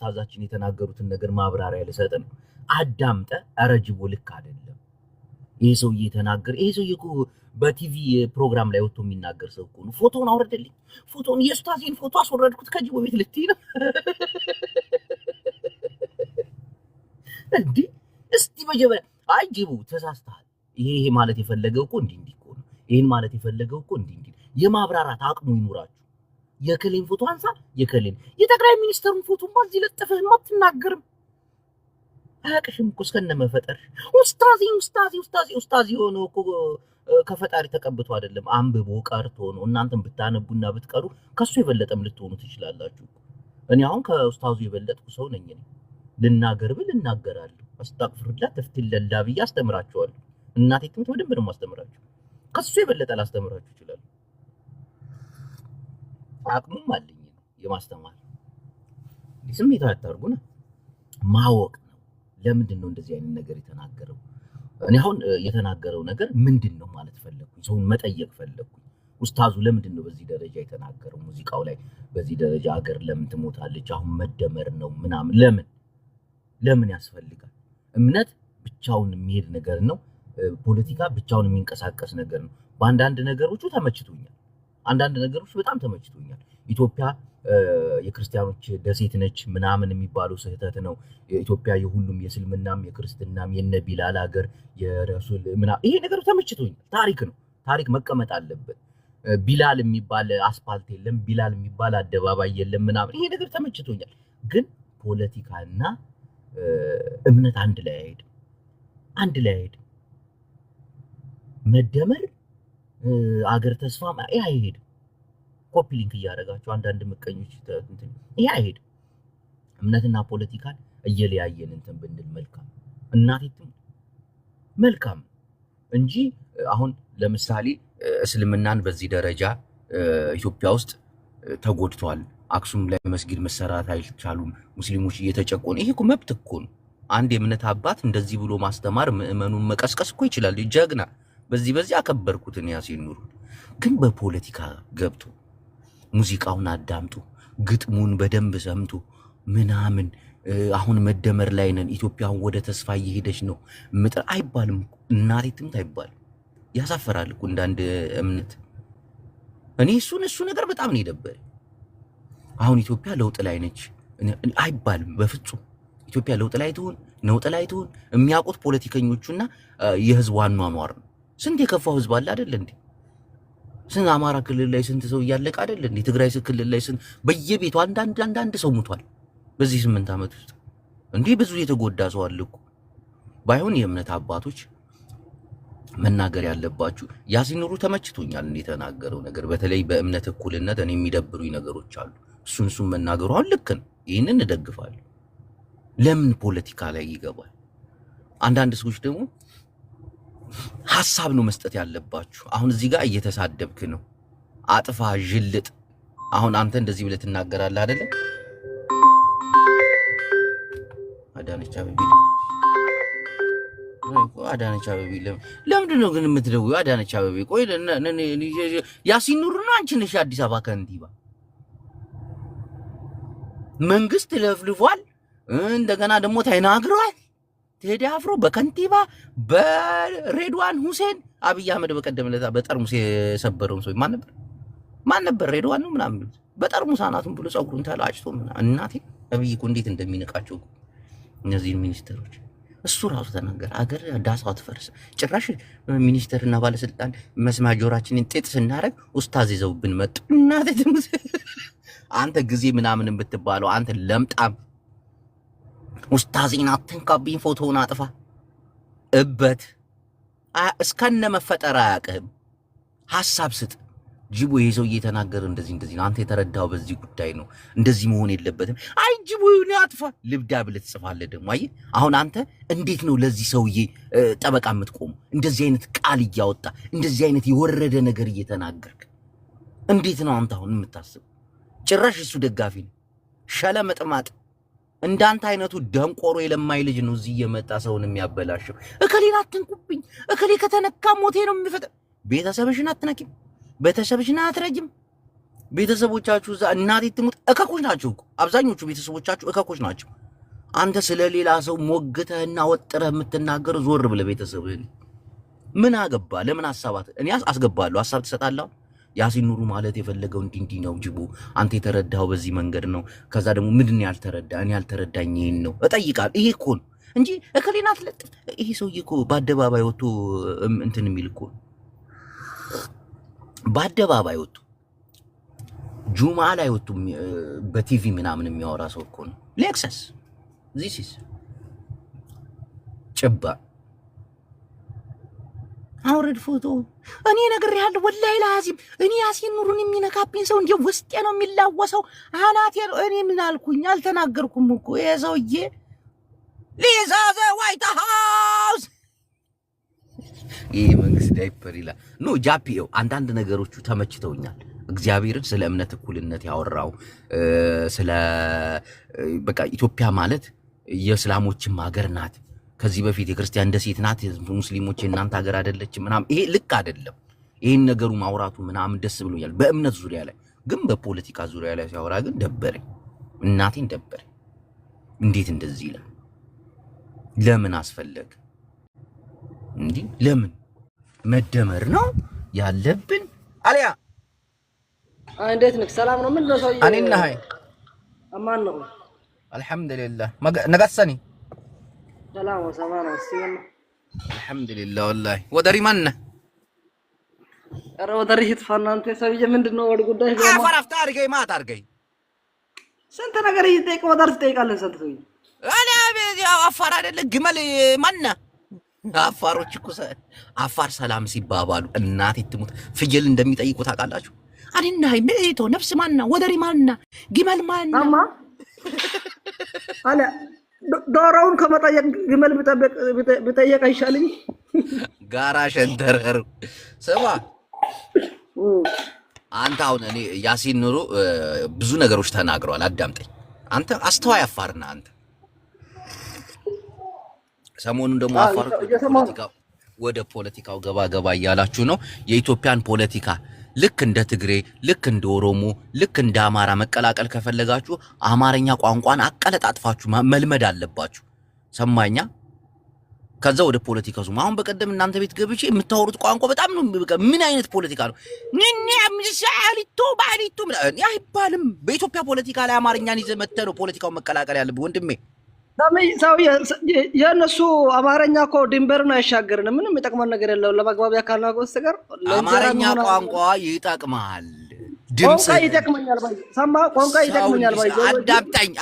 ኡስታዛችን የተናገሩትን ነገር ማብራሪያ ልሰጥ ነው። አዳምጠ አረጅቦ ልክ አይደለም ይሄ ሰውዬ ተናገር። ይሄ ሰውዬ እኮ በቲቪ ፕሮግራም ላይ ወጥቶ የሚናገር ሰው እኮ ነው። ፎቶውን አውርድልኝ። ፎቶውን የኡስታዜን ፎቶ አስወረድኩት ከጅቦ ቤት ልትይ ነው እንዴ? እስቲ መጀመሪያ አይ ጅቡ ተሳስተሃል። ይሄ ማለት የፈለገው እኮ እንዲህ እኮ ነው። ይሄን ማለት የፈለገው እኮ እንዲህ የማብራራት አቅሙ ይኑራችሁ። የከሌን ፎቶ አንሳ፣ የከሌን የጠቅላይ ሚኒስትሩን ፎቶ ማዚ ለጥፈህ ማትናገርም አያቅሽም እኮ እስከነ መፈጠርሽ። ኡስታዚ ሆኖ እኮ ከፈጣሪ ተቀብቶ አይደለም አንብቦ ቀርቶ ነው። እናንተም ብታነቡና ብትቀሩ ከሱ የበለጠም ልትሆኑ ትችላላችሁ። እኔ አሁን ከኡስታዙ የበለጥኩ ሰው ነኝ። ልናገር ብል እናገራለሁ። አስተግፍሩላህ ተፍቲለላ ብዬ አስተምራችኋለሁ። እናቴ ትምት በደንብ ነው ማስተምራችሁ። ከሱ የበለጠ ላስተምራችሁ ይችላል። አቅሙም አለኝ የማስተማር ስሜት አታርጉና ማወቅ ነው። ለምንድን ነው እንደዚህ አይነት ነገር የተናገረው? እኔ አሁን የተናገረው ነገር ምንድነው ማለት ፈለኩኝ። ሰውን መጠየቅ ፈለኩኝ። ኡስታዙ ለምንድን ነው በዚህ ደረጃ የተናገረው? ሙዚቃው ላይ በዚህ ደረጃ ሀገር ለምን ትሞታለች? አሁን መደመር ነው ምናምን ለምን ያስፈልጋል? እምነት ብቻውን የሚሄድ ነገር ነው። ፖለቲካ ብቻውን የሚንቀሳቀስ ነገር ነው። በአንዳንድ ነገሮቹ ተመችቶኛል። አንዳንድ ነገሮች በጣም ተመችቶኛል። ኢትዮጵያ የክርስቲያኖች ደሴት ነች ምናምን የሚባለው ስህተት ነው። ኢትዮጵያ የሁሉም የእስልምናም የክርስትናም የነቢላል ሀገር የረሱል ይሄ ነገር ተመችቶኛል። ታሪክ ነው። ታሪክ መቀመጥ አለበት። ቢላል የሚባል አስፓልት የለም፣ ቢላል የሚባል አደባባይ የለም ምናምን። ይሄ ነገር ተመችቶኛል። ግን ፖለቲካና እምነት አንድ ላይ አይሄድም። መደመር አገር ተስፋ አይሄድም። ኮፒ ሊንክ እያደረጋችሁ አንዳንድ ምቀኞች ይሄ አይሄድም። እምነትና ፖለቲካን እየለያየን እንትን ብንል መልካም እናቴትም መልካም እንጂ አሁን ለምሳሌ እስልምናን በዚህ ደረጃ ኢትዮጵያ ውስጥ ተጎድቷል። አክሱም ላይ መስጊድ መሰራት አይቻሉም። ሙስሊሞች እየተጨቆኑ ይሄ እኮ መብት እኮ ነው። አንድ የእምነት አባት እንደዚህ ብሎ ማስተማር ምእመኑን መቀስቀስ እኮ ይችላል። ጀግና በዚህ አከበርኩትን ያሲን ኑሩ። ግን በፖለቲካ ገብቶ ሙዚቃውን አዳምጡ ግጥሙን በደንብ ሰምቶ ምናምን አሁን መደመር ላይ ነን ኢትዮጵያን ወደ ተስፋ እየሄደች ነው ምጥር አይባልም። እናሪትም አይባልም። ያሳፈራል እኮ እንዳንድ እምነት። እኔ እሱ ነገር በጣም ነው የደበረኝ። አሁን ኢትዮጵያ ለውጥ ላይ ነች አይባልም በፍጹም። ኢትዮጵያ ለውጥ ላይ ትሁን ነውጥ ላይ ትሁን የሚያውቁት ፖለቲከኞቹና የህዝብ አኗኗር ነው። ስንት የከፋው ህዝብ አለ አይደል እንዴ? ስንት አማራ ክልል ላይ ስንት ሰው እያለቀ አይደል እንዴ? ትግራይ ክልል ላይ ስንት በየቤቱ አንዳንድ ሰው ሙቷል በዚህ 8 ዓመት ውስጥ። እንዴ ብዙ የተጎዳ ሰው አለ እኮ። ባይሆን የእምነት አባቶች መናገር ያለባችሁ ያሲን ኑሩ ተመችቶኛል እንዴ ተናገረው ነገር። በተለይ በእምነት እኩልነት እኔ የሚደብሩኝ ነገሮች አሉ። እሱን መናገሩ አሁን ልክ ነው። ይሄንን እደግፋለሁ። ለምን ፖለቲካ ላይ ይገባል? አንዳንድ ሰዎች ደግሞ ሐሳብ ነው መስጠት ያለባችሁ። አሁን እዚህ ጋር እየተሳደብክ ነው። አጥፋ ጅልጥ። አሁን አንተ እንደዚህ ብለህ ትናገራለህ አይደለ? አዳነች አበቤ ለምንድን ነው ግን የምትደውይው? አዳነች አበቤ ቆይ ያሲን ኑሩ ነው አንቺ ነሽ አዲስ አበባ ከንቲባ። መንግስት ለፍልፏል። እንደገና ደግሞ ተናግሯል። ቴዲ አፍሮ በከንቲባ በሬድዋን ሁሴን አብይ አህመድ በቀደም ለታ በጠርሙስ የሰበረውን ሰው ማን ነበር? ሬድዋን ነው ምናምን በጠርሙስ አናቱን ብሎ ጸጉሩን ተላጭቶ እናቴ አብይ እኮ እንዴት እንደሚነቃቸው እነዚህ ሚኒስተሮች። እሱ ራሱ ተናገረ። አገር ዳሳው ትፈርስ። ጭራሽ ሚኒስተርና ባለስልጣን መስማት ጆሮአችንን ጥጥ ስናረግ ኡስታዝ ይዘውብን መጡ። እናቴ ትሙት። አንተ ጊዜ ምናምን ብትባለው አንተ ለምጣም ኡስታዝን አትንካብኝ፣ ፎቶውን አጥፋ እበት እስከነ መፈጠር አያውቅህም። ሐሳብ ስጥ። ጅቦ ይዘው እየተናገረ እንደዚህ ነው። አንተ የተረዳው በዚህ ጉዳይ ነው። እንደዚህ መሆን የለበትም። አይ ጅቦ ይሁን አጥፋ ልብዳ ብለህ ትጽፋለህ ደግሞ። አይ አሁን አንተ እንዴት ነው ለዚህ ሰውዬ ጠበቃ የምትቆሙ? እንደዚህ አይነት ቃል እያወጣ እንደዚህ አይነት የወረደ ነገር እየተናገርክ እንዴት ነው አንተ አሁን የምታስበው? ጭራሽ እሱ ደጋፊ ነው። ሸለመጥማጥ እንዳንተ አይነቱ ደንቆሮ የለማይ ልጅ ነው እዚህ እየመጣ ሰውን የሚያበላሽው። እከሌን አትንኩብኝ፣ እከሌ ከተነካ ሞቴ ነው የሚፈጠር። ቤተሰብሽን አትነኪም፣ ቤተሰብሽን አትረጅም። ቤተሰቦቻችሁ እዛ እናቴ ትሙት እከኮች ናቸው እኮ አብዛኞቹ ቤተሰቦቻችሁ እከኮች ናቸው። አንተ ስለሌላ ሰው ሞግተህና ወጥረህ የምትናገረው ዞር ብለህ ቤተሰብህን ምን አገባ? ለምን ሐሳባት እኔ አስገባለሁ ሐሳብ ትሰጣለህ። ያሲን ኑሩ ማለት የፈለገው እንዲህ ነው ጅቡ አንተ የተረዳው በዚህ መንገድ ነው። ከዛ ደግሞ ምንድነው ያልተረዳ? እኔ ያልተረዳኝ ይሄን ነው እጠይቃለሁ። ይሄ እኮ ነው እንጂ እከሌና አትለጥፍ። ይሄ ሰውዬ እኮ በአደባባይ ወጥቶ እንትን የሚል እኮ በአደባባይ ወጥቶ ጁማ ላይ ወጥቶ በቲቪ ምናምን የሚያወራ ሰው እኮ ነው። ሌክሰስ this is ጭባ አውርድ ፎቶ እኔ ነግሬሃለሁ። ወላሂ ለአዚም እኔ ያሲን ኑሩን የሚነካብኝ ሰው እንዴ ውስጤ ነው የሚላወሰው። አናቴ እኔ ምን አልኩኝ? አልተናገርኩም እኮ ይሄ ሰውዬ ሊዛ ዘ ዋይት ሃውስ ይሄ መንግስት ዳይፐር ይላል። ኖ ጃፒው አንዳንድ ነገሮቹ ተመችተውኛል። እግዚአብሔርን ስለ እምነት እኩልነት ያወራው ስለ በቃ ኢትዮጵያ ማለት የእስላሞችም ሀገር ናት። ከዚህ በፊት የክርስቲያን ደሴት ናት። ሙስሊሞች እናንተ ሀገር አይደለችም ምናምን። ይሄ ልክ አይደለም። ይሄን ነገሩ ማውራቱ ምናምን ደስ ብሎኛል በእምነት ዙሪያ ላይ። ግን በፖለቲካ ዙሪያ ላይ ሲያወራ ግን ደበረኝ። እናቴን ደበረኝ። እንዴት እንደዚህ ይላል? ለምን አስፈለገ እንዴ? ለምን መደመር ነው ያለብን? አሊያ እንዴት ነህ? ሰላም ነው? ምን ነው ሰውዬ? እኔና ሃይ አማን ነው አልሐምዱሊላህ። ነጋሰኒ ሰላም ወሰማና ሲማ አልሐምዱሊላህ። ወላሂ ወደሪ ማን ኧረ ወደሪ ይጥፋና አንተ ሰውዬ ምንድነው ወደ ጉዳይ ገማ አፈራፍታ አርገይ ማታ አርገይ ስንት ነገር ይጠይቅ ወደር ትጠይቃለህ ሰንት ሰውዬ እኔ ያው አፋር አይደለ ግመል ማን አፋሮች እኮ አፋር ሰላም ሲባባሉ እናቴ ትሙት ፍየል እንደሚጠይቁ ታውቃላችሁ። አኔና ሜቶ ነፍስ ማንና ወደሪ ማንና ግመል ማንና አማ አለ ዶሮውን ከመጠየቅ ግመል ብጠየቅ አይሻልኝ? ጋራ ሸንተረር ስማ አንተ አሁን እኔ ያሲን ኑሩ ብዙ ነገሮች ተናግሯል። አዳምጠኝ አንተ አስተዋይ አፋርና አንተ ሰሞኑን ደግሞ አፋሮች ወደ ፖለቲካው ገባ እያላችሁ ነው። የኢትዮጵያን ፖለቲካ ልክ እንደ ትግሬ ልክ እንደ ኦሮሞ ልክ እንደ አማራ መቀላቀል ከፈለጋችሁ አማርኛ ቋንቋን አቀለጣጥፋችሁ መልመድ አለባችሁ። ሰማኛ ከዛ ወደ ፖለቲካው ዙም አሁን በቀደም እናንተ ቤት ገብቼ የምታወሩት ቋንቋ በጣም ነው ምን አይነት ፖለቲካ ነው? ምንኛምልሻሊቶ ባሊቶ አይባልም። በኢትዮጵያ ፖለቲካ ላይ አማርኛን ይዘህ መተህ ነው ፖለቲካውን መቀላቀል ያለብህ ወንድሜ። የእነሱ አማርኛ እኮ ድንበርን አይሻገርንም። ምንም ይጠቅመን ነገር የለውም። ለመግባቢያ ካልናገ በስተቀር አማርኛ ቋንቋ ይጠቅማል። ድምጽ ይጠቅመኛል ባይ ሰማ ቋንቋ ይጠቅመኛል ባይ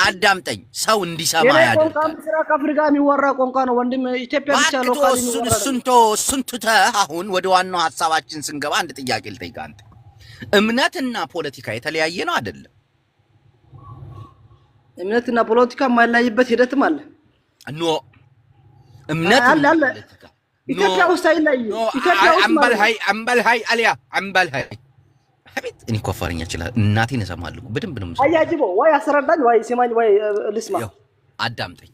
አዳምጠኝ ሰው እንዲሰማ ያደርጋል። ቋንቋ ስራ ከአፍሪካ የሚወራ ቋንቋ ነው ወንድም። ኢትዮጵያ ብቻ ነው ስንቱ አሁን ወደ ዋናው ሐሳባችን ስንገባ አንድ ጥያቄ ልጠይቅህ። አንተ እምነትና ፖለቲካ የተለያየ ነው አይደለም? እምነትና ፖለቲካ የማይለያይበት ሂደትም አለ። ኖ እምነት አለ ኢትዮጵያ ውስጥ አይለያይም። ኢትዮጵያ ውስጥ አምበል ሃይ አሊያ አምበል ሃይ አቤት እኔ እኮ አፋርኛ እችላለሁ። እናቴን እሰማለሁ በደንብ ነው። አያጅቦ ወይ አስረዳኝ ወይ ሲማኝ ወይ ልስማ። አዳምጠኝ።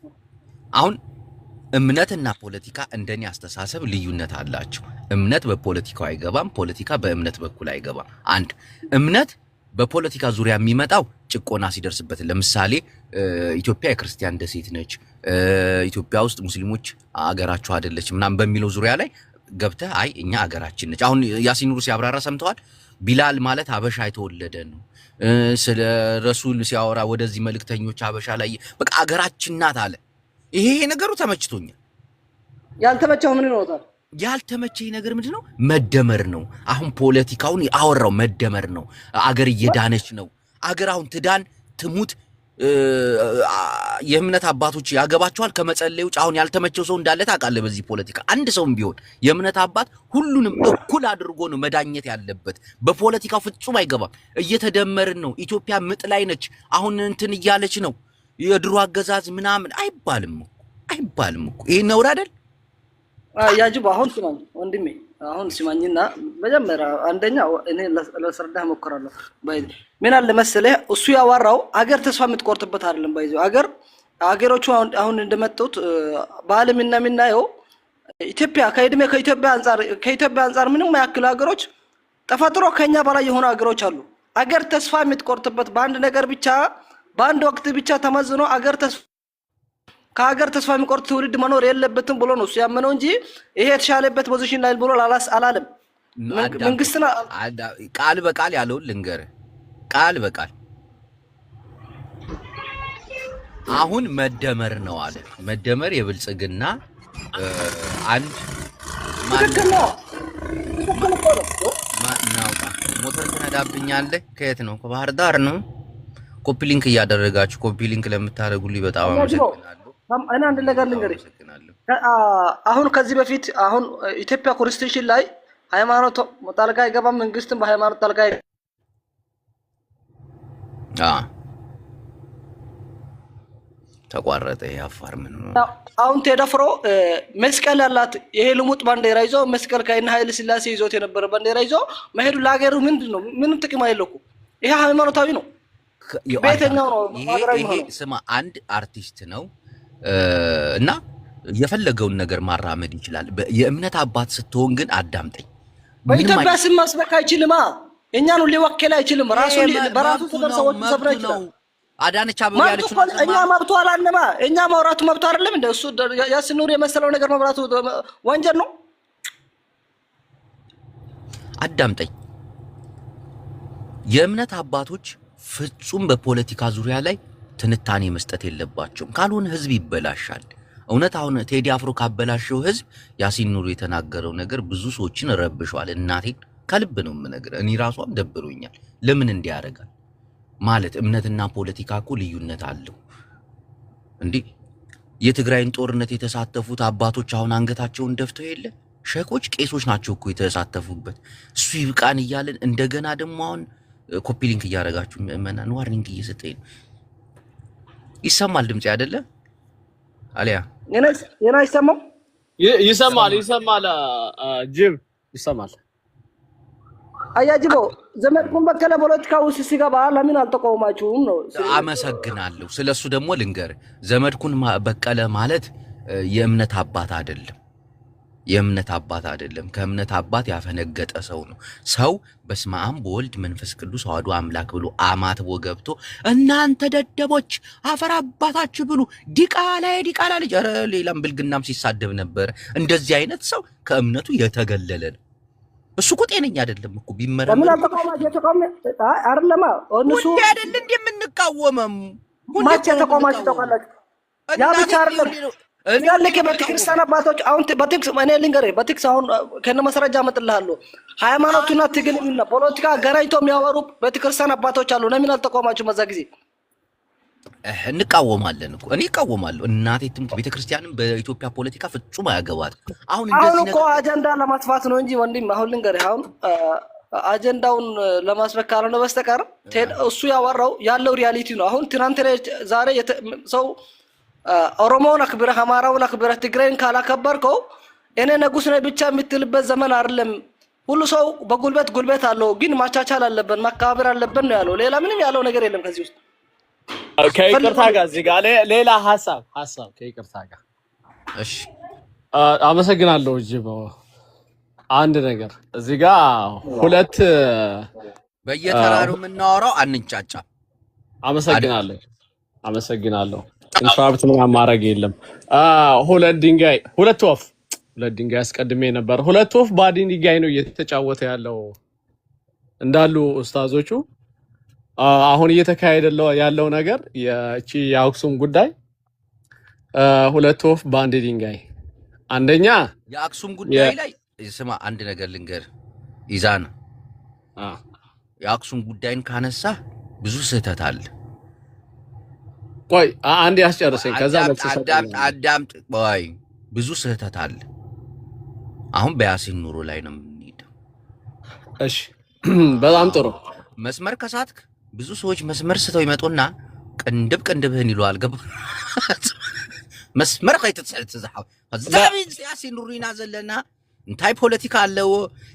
አሁን እምነትና ፖለቲካ እንደኔ አስተሳሰብ ልዩነት አላቸው። እምነት በፖለቲካው አይገባም፣ ፖለቲካ በእምነት በኩል አይገባም። አንድ እምነት በፖለቲካ ዙሪያ የሚመጣው ጭቆና ሲደርስበት፣ ለምሳሌ ኢትዮጵያ የክርስቲያን ደሴት ነች፣ ኢትዮጵያ ውስጥ ሙስሊሞች አገራቸው አይደለች ምናምን በሚለው ዙሪያ ላይ ገብተህ አይ እኛ አገራችን ነች። አሁን ያሲን ኑሩ ሲያብራራ ሰምተዋል። ቢላል ማለት አበሻ የተወለደ ነው። ስለ ረሱል ሲያወራ ወደዚህ መልእክተኞች አበሻ ላይ በቃ አገራችን ናት አለ። ይሄ ነገሩ ተመችቶኛል። ያልተመቸው ምን ነው ታዲያ? ያልተመቸኝ ነገር ምንድነው? መደመር ነው። አሁን ፖለቲካውን አወራው መደመር ነው። አገር እየዳነች ነው። አገር አሁን ትዳን ትሙት የእምነት አባቶች ያገባቸዋል ከመጸለይ ውጭ። አሁን ያልተመቸው ሰው እንዳለ ታውቃለህ። በዚህ ፖለቲካ አንድ ሰውም ቢሆን የእምነት አባት ሁሉንም እኩል አድርጎ ነው መዳኘት ያለበት። በፖለቲካው ፍጹም አይገባም። እየተደመርን ነው። ኢትዮጵያ ምጥ ላይ ነች። አሁን እንትን እያለች ነው። የድሮ አገዛዝ ምናምን አይባልም እኮ ይሄ ነውር አይደል? ያጅቡ አሁን ስማኝ ወንድሜ፣ አሁን ስማኝና መጀመሪያ አንደኛ እኔ ለሰርዳህ ሞክራለሁ። ባይ ምን አለ መሰለህ እሱ ያወራው አገር ተስፋ የምትቆርጥበት አይደለም። ባይዘው አገሮቹ አሁን እንደመጡት በዓለምና የምናየው ኢትዮጵያ ከኢትዮጵያ አንፃር ምንም ያክል አገሮች ተፈጥሮ ከኛ በላይ የሆኑ አገሮች አሉ። አገር ተስፋ የምትቆርጥበት በአንድ ነገር ብቻ በአንድ ወቅት ብቻ ተመዝኖ አገር ተስፋ ከሀገር ተስፋ የሚቆርጥ ትውልድ መኖር የለበትም ብሎ ነው ያመነው እንጂ ይሄ የተሻለበት ፖዚሽን ላይ ብሎ አላለም። መንግስትና ቃል በቃል ያለው ልንገር ቃል በቃል አሁን መደመር ነው አለ። መደመር የብልጽግና አንድ ሞተር ተነዳብኛለህ። ከየት ነው? ከባህር ዳር ነው። ኮፒ ሊንክ እያደረጋችሁ ኮፒ ሊንክ ለምታደርጉልኝ በጣም አመሰግናለሁ። እኔ አንድ ነገር ልንገርህ። አሁን ከዚህ በፊት አሁን ኢትዮጵያ ኮንስቲቱሽን ላይ ሃይማኖት ጣልቃ አይገባም፣ መንግስትም በሃይማኖት ጣልቃ ተቋረጠ። ያፋር ምን ነው አሁን ተደፍሮ መስቀል ያላት ይሄ ልሙጥ ባንዲራ ይዞ መስቀል ከእነ ኃይለ ሥላሴ ይዞት የነበረ ባንዲራ ይዞ መሄዱ ለሀገሩ ምንድነው? ምንም ጥቅም አይለኩ። ይሄ ሃይማኖታዊ ነው። ቤተኛው ነው። ይሄ ስማ አንድ አርቲስት ነው እና የፈለገውን ነገር ማራመድ ይችላል። የእምነት አባት ስትሆን ግን አዳምጠኝ። በኢትዮጵያ ስም መስበክ አይችልም። እኛን ሊወክል አይችልም። በራሱ ሰዎች ሰብራ ይችላል። አዳነች አበባ ያለች እኛ መብቱ አላለማ። እኛ ማውራቱ መብቱ አይደለም እንደ እሱ ያሲን ኑሪ የመሰለው ነገር መብራቱ ወንጀል ነው። አዳምጠኝ። የእምነት አባቶች ፍጹም በፖለቲካ ዙሪያ ላይ ትንታኔ መስጠት የለባቸውም። ካልሆነ ህዝብ ይበላሻል። እውነት አሁን ቴዲ አፍሮ ካበላሸው ህዝብ ያሲን ኑሪ የተናገረው ነገር ብዙ ሰዎችን ረብሿል። እናቴን ከልብ ነው የምነግርህ። እኔ ራሷም ደብሮኛል። ለምን እንዲያረጋል ማለት እምነትና ፖለቲካ እኮ ልዩነት አለው እንዴ? የትግራይን ጦርነት የተሳተፉት አባቶች አሁን አንገታቸውን ደፍተው የለ ሼኮች፣ ቄሶች ናቸው እኮ የተሳተፉበት። እሱ ይብቃን እያለን እንደገና ደግሞ አሁን ኮፒ ሊንክ እያደረጋችሁ ምእመናን ዋርኒንግ እየሰጠኝ ነው። ይሰማል ድምጽ አይደለ? አሊያ የና ይሰማል ይሰማል ጅብ ይሰማል። አያጅቦ ዘመድኩን በከለ ፖለቲካ ውስጥ ሲገባ ለምን አልተቃወማችሁም ነው? አመሰግናለሁ። ስለሱ ደግሞ ልንገር። ዘመድኩን በቀለ ማለት የእምነት አባት አይደለም። የእምነት አባት አይደለም። ከእምነት አባት ያፈነገጠ ሰው ነው። ሰው በስመ አብ በወልድ መንፈስ ቅዱስ አሐዱ አምላክ ብሎ አማትቦ ገብቶ እናንተ ደደቦች አፈር አባታችሁ ብሉ ዲቃላ ልጅ ኧረ ሌላም ብልግናም ሲሳደብ ነበር። እንደዚህ አይነት ሰው ከእምነቱ የተገለለ ነው። እሱ እኮ ጤነኛ አይደለም እኮ ቢመረመር። ለምን አልተቃወማችሁ? አይደለማ እነሱ አይደል እንደምንቃወመም ማቻ ተቃውማችሁ ተቃላችሁ። ያ ብቻ አይደለም ያለከ በትክርስቲያን አባቶች አሁን በትክስ እኔ ልንገርህ፣ በትክስ አሁን ከነ መስረጃ አመጣልሃለሁ። ሃይማኖቱና ትግልና ፖለቲካ ገራይቶ የሚያወሩ በትክርስቲያን አባቶች አሉ። ለምን አልተቃወማችሁ? መዛ ጊዜ እንቃወማለን እኮ እኔ እቃወማለሁ። እናቴ ትምት ቤተክርስቲያንም በኢትዮጵያ ፖለቲካ ፍጹም አያገባት። አሁን እንደዚህ እኮ አጀንዳ ለማስፋት ነው እንጂ ወንድም፣ አሁን ልንገርህ፣ አሁን አጀንዳውን ለማስበክ ካልሆነ በስተቀር እሱ ያወራው ያለው ሪያሊቲ ነው። አሁን ትናንት ዛሬ ሰው ኦሮሞውን አክብረህ አማራውን አክብረህ ትግራይን ካላከበርከው እኔ ንጉስ ነኝ ብቻ የምትልበት ዘመን አይደለም። ሁሉ ሰው ጉልበት አለው፣ ግን ማቻቻል አለበት፣ ማከባበር አለበት ነው ያለው። ሌላ ምንም ያለው ነገር የለም ከዚህ ውስጥ። ከይቅርታ ጋር እዚህ ጋር ሌላ ሐሳብ ከይቅርታ ጋር እሺ፣ አመሰግናለሁ። ጅቦ አንድ ነገር እዚህ ጋር ሁለት በየተራሩ የምናወራው አንጫጫ። አመሰግናለሁ። ኢንትራፕት ምናምን ማድረግ የለም። ሁለት ወፍ አስቀድሜ ነበር። ሁለት ወፍ በአንድ ድንጋይ ነው እየተጫወተ ያለው እንዳሉ ኡስታዞቹ። አሁን እየተካሄደ ያለው ነገር የአክሱም ጉዳይ ሁለት ወፍ በአንድ ድንጋይ። አንደኛ የአክሱም ጉዳይ ላይ ስማ፣ አንድ ነገር ልንገር ይዛና የአክሱም ጉዳይን ካነሳ ብዙ ስህተት አለ። ቆይ አንድ ያስጨርሰኝ፣ ከዛ አዳምጥ። ቆይ ብዙ ስህተት አለ። አሁን በያሲን ኑሩ ላይ ነው የምንሄደው። እሺ፣ በጣም ጥሩ። መስመር ከሳትክ ብዙ ሰዎች መስመር ስተው ይመጡና ቅንድብህን ይሏል። ገባ መስመር ከይተጽሕት ዝሓው ከዛቢ ያሲን ኑሩ ኢና ዘለና እንታይ ፖለቲካ አለው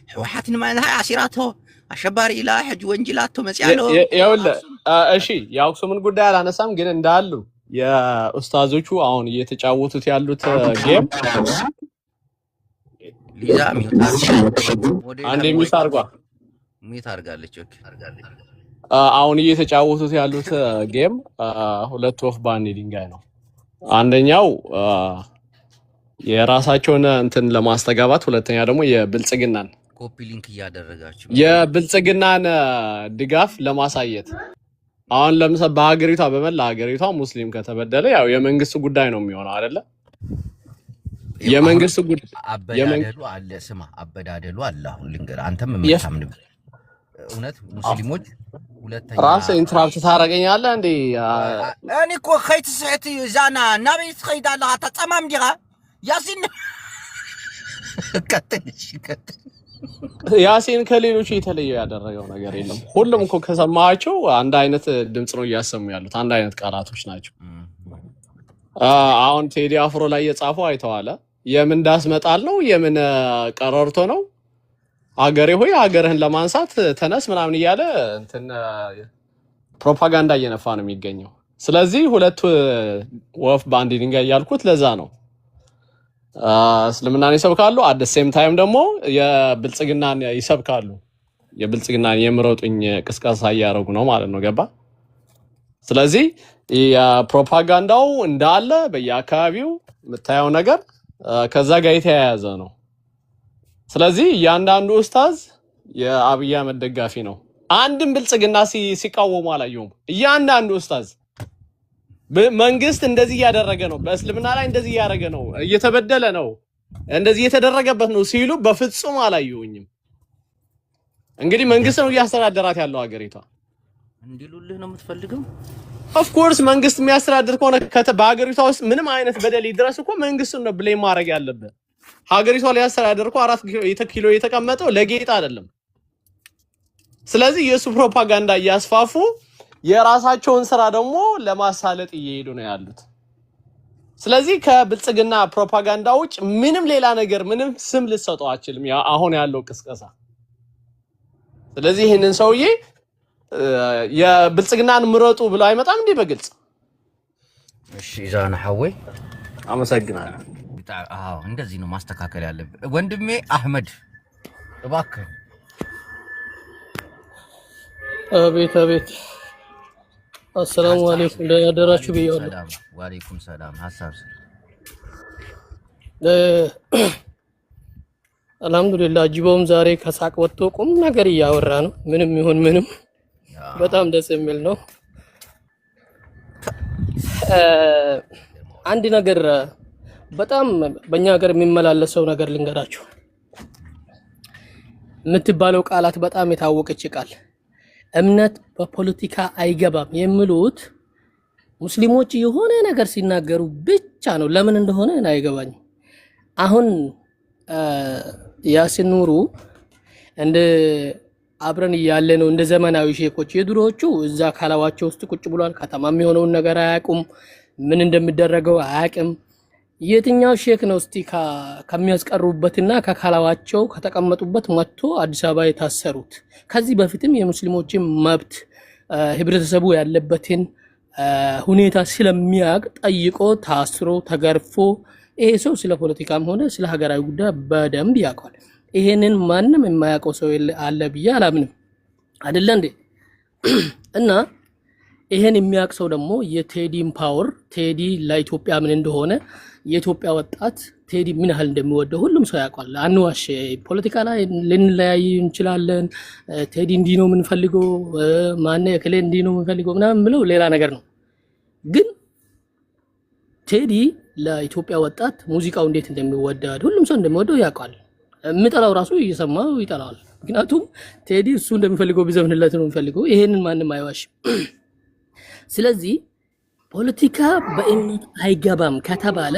ህወሓት ንማንሃ አሲራቶ አሸባሪ ኢላ ሕጂ ወንጅላቶ መጽያሎ ይኸውልህ። እሺ የአክሱምን ጉዳይ አላነሳም፣ ግን እንዳሉ የኡስታዞቹ አሁን እየተጫወቱት ያሉት ጌም ሊዛ ሚውት አንዴ ሚውት አድርጓ ሚውት አድርጋለች። ኦኬ አሁን እየተጫወቱት ያሉት ጌም ሁለት ወፍ በአንድ ድንጋይ ነው። አንደኛው የራሳቸውን እንትን ለማስተጋባት፣ ሁለተኛ ደግሞ የብልጽግናን ኮፒ ሊንክ እያደረጋችሁ የብልጽግናን ድጋፍ ለማሳየት። አሁን ለምሳሌ በሀገሪቷ በመላ ሀገሪቷ ሙስሊም ከተበደለ ያው የመንግስት ጉዳይ ነው የሚሆነው አይደለ? የመንግስት ጉዳይ አበዳደሉ አለ። ስማ አበዳደሉ አለ። አሁን ልንገርህ አንተም የምታምን እውነት ሙስሊሞች ሁለተኛ ራስ ኢንትራፕት ታረጋኛለህ እንዴ? እኔ እኮ ኸይት ስዕት ዛና ናቤት ኸይዳላ ተጸማም ዲራ ያሲን ከተል ያሲን ከሌሎች የተለየ ያደረገው ነገር የለም። ሁሉም እኮ ከሰማቸው አንድ አይነት ድምጽ ነው እያሰሙ ያሉት፣ አንድ አይነት ቃላቶች ናቸው። አሁን ቴዲ አፍሮ ላይ የጻፈው አይተዋለ። የምን ዳስመጣል ነው የምን ቀረርቶ ነው ሀገሬ ሆይ ሀገርህን ለማንሳት ተነስ ምናምን እያለ እንትን ፕሮፓጋንዳ እየነፋ ነው የሚገኘው። ስለዚህ ሁለት ወፍ በአንድ ድንጋይ ያልኩት ለዛ ነው። እስልምናን ይሰብካሉ፣ አት ሴም ታይም ደግሞ የብልጽግናን ይሰብካሉ። የብልጽግናን የምረጡኝ ቅስቀሳ እያደረጉ ነው ማለት ነው። ገባ? ስለዚህ የፕሮፓጋንዳው እንዳለ በየአካባቢው የምታየው ነገር ከዛ ጋር የተያያዘ ነው። ስለዚህ እያንዳንዱ ኡስታዝ የአብይ አህመድ ደጋፊ ነው። አንድም ብልጽግና ሲቃወሙ አላየሁም። እያንዳንዱ ኡስታዝ መንግስት እንደዚህ እያደረገ ነው፣ በእስልምና ላይ እንደዚህ እያደረገ ነው፣ እየተበደለ ነው፣ እንደዚህ እየተደረገበት ነው ሲሉ በፍጹም አላየሁኝም። እንግዲህ መንግስት ነው እያስተዳደራት ያለው ሀገሪቷ። እንዲሉልህ ነው የምትፈልገው? ኦፍ ኮርስ መንግስት የሚያስተዳድር ከሆነ በሀገሪቷ ውስጥ ምንም አይነት በደል ይድረስ እኮ መንግስቱን ነው ብሌም ማድረግ ያለበት። ሀገሪቷ ሊያስተዳድር እኮ 4 ኪሎ የተቀመጠው ለጌጥ አይደለም። ስለዚህ የሱ ፕሮፓጋንዳ እያስፋፉ የራሳቸውን ስራ ደግሞ ለማሳለጥ እየሄዱ ነው ያሉት። ስለዚህ ከብልጽግና ፕሮፓጋንዳ ውጭ ምንም ሌላ ነገር ምንም ስም ልትሰጠው አትችልም አሁን ያለው ቅስቀሳ። ስለዚህ ይህንን ሰውዬ የብልጽግናን ምረጡ ብሎ አይመጣም እንዴ በግልጽ? እሺ ዛና ሐወይ አመሰግናለሁ። አዎ እንደዚህ ነው ማስተካከል ያለብህ ወንድሜ አህመድ እባክህ። አቤት አቤት። አሰላሙ አለይኩም ደህና አደራችሁ ብያለሁ። ወአለይኩም ሰላም። ሐሳብ አልሐምዱሊላህ ጅቦም ዛሬ ከሳቅ ወጥቶ ቁም ነገር እያወራ ነው። ምንም ይሁን ምንም በጣም ደስ የሚል ነው። አንድ ነገር በጣም በእኛ ሀገር የሚመላለሰው ነገር ልንገራችሁ። የምትባለው ቃላት በጣም የታወቀች ቃል እምነት በፖለቲካ አይገባም የሚሉት ሙስሊሞች የሆነ ነገር ሲናገሩ ብቻ ነው። ለምን እንደሆነ አይገባኝም። አሁን ያሲን ኑሩ እንደ አብረን እያለ ነው እንደ ዘመናዊ ሼኮች የድሮዎቹ እዛ ካላዋቸው ውስጥ ቁጭ ብሏል። ከተማ የሚሆነውን ነገር አያውቁም። ምን እንደሚደረገው አያውቅም። የትኛው ሼክ ነው እስቲ ከሚያስቀሩበትና ከካላዋቸው ከተቀመጡበት መጥቶ አዲስ አበባ የታሰሩት? ከዚህ በፊትም የሙስሊሞችን መብት ህብረተሰቡ ያለበትን ሁኔታ ስለሚያውቅ ጠይቆ ታስሮ ተገርፎ ይሄ ሰው ስለ ፖለቲካም ሆነ ስለ ሀገራዊ ጉዳይ በደንብ ያውቃል። ይሄንን ማንም የማያውቀው ሰው አለ ብዬ አላምንም። አይደለ እንዴ? እና ይሄን የሚያውቅ ሰው ደግሞ የቴዲን ፓወር ቴዲ ለኢትዮጵያ ምን እንደሆነ የኢትዮጵያ ወጣት ቴዲ ምን ያህል እንደሚወደው ሁሉም ሰው ያውቃል። አንዋሽ። ፖለቲካ ላይ ልንለያይ እንችላለን። ቴዲ እንዲህ ነው የምንፈልገው፣ ማነ የከሌ እንዲህ ነው የምንፈልገው ምናምን ብለው ሌላ ነገር ነው። ግን ቴዲ ለኢትዮጵያ ወጣት ሙዚቃው እንዴት እንደሚወደድ ሁሉም ሰው እንደሚወደው ያውቃል። የሚጠላው ራሱ እየሰማው ይጠላዋል። ምክንያቱም ቴዲ እሱ እንደሚፈልገው ቢዘፍንለት ነው የሚፈልገው። ይሄንን ማንም አይዋሽም። ስለዚህ ፖለቲካ በእምነት አይገባም ከተባለ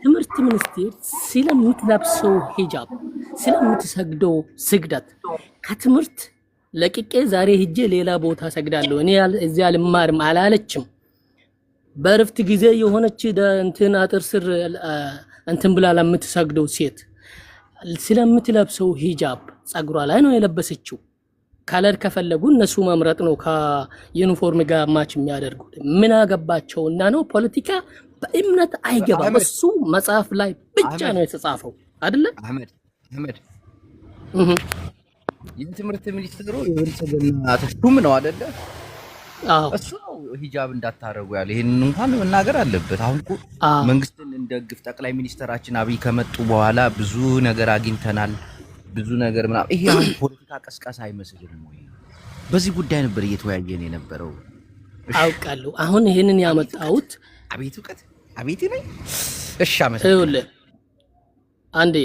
ትምህርት ሚኒስቴር ስለምትለብሰው ሂጃብ ስለምትሰግደው ስግደት ከትምህርት ለቅቄ ዛሬ ሂጄ ሌላ ቦታ ሰግዳለሁ እኔ እዚያ ልማርም አላለችም። በእረፍት ጊዜ የሆነች እንትን አጥር ስር እንትን ብላ ለምትሰግደው ሴት ስለምትለብሰው ሂጃብ ጸጉሯ ላይ ነው የለበሰችው። ካለር ከፈለጉ እነሱ መምረጥ ነው ከዩኒፎርም ጋር ማች የሚያደርጉት። ምን አገባቸውና ነው? ፖለቲካ በእምነት አይገባም። እሱ መጽሐፍ ላይ ብቻ ነው የተጻፈው አይደለ? አህመድ የትምህርት ሚኒስትሩ የብልጽግና ተሹም ነው አይደለ? አዎ እሱ ነው ሂጃብ እንዳታረጉ ያለ። ይሄንን እንኳን መናገር አለበት። አሁን እኮ አዎ መንግስትን እንደግፍ ጠቅላይ ሚኒስትራችን አብይ ከመጡ በኋላ ብዙ ነገር አግኝተናል። ብዙ ነገር ምናምን። ይሄ አሁን ፖለቲካ ቀስቀሳ አይመስልም ወይ? በዚህ ጉዳይ ነበር እየተወያየን የነበረው። አውቃለሁ። አሁን ይሄንን ያመጣሁት አቤት እውቀት አቤት ነኝ። እሺ ይኸውልህ አንዴ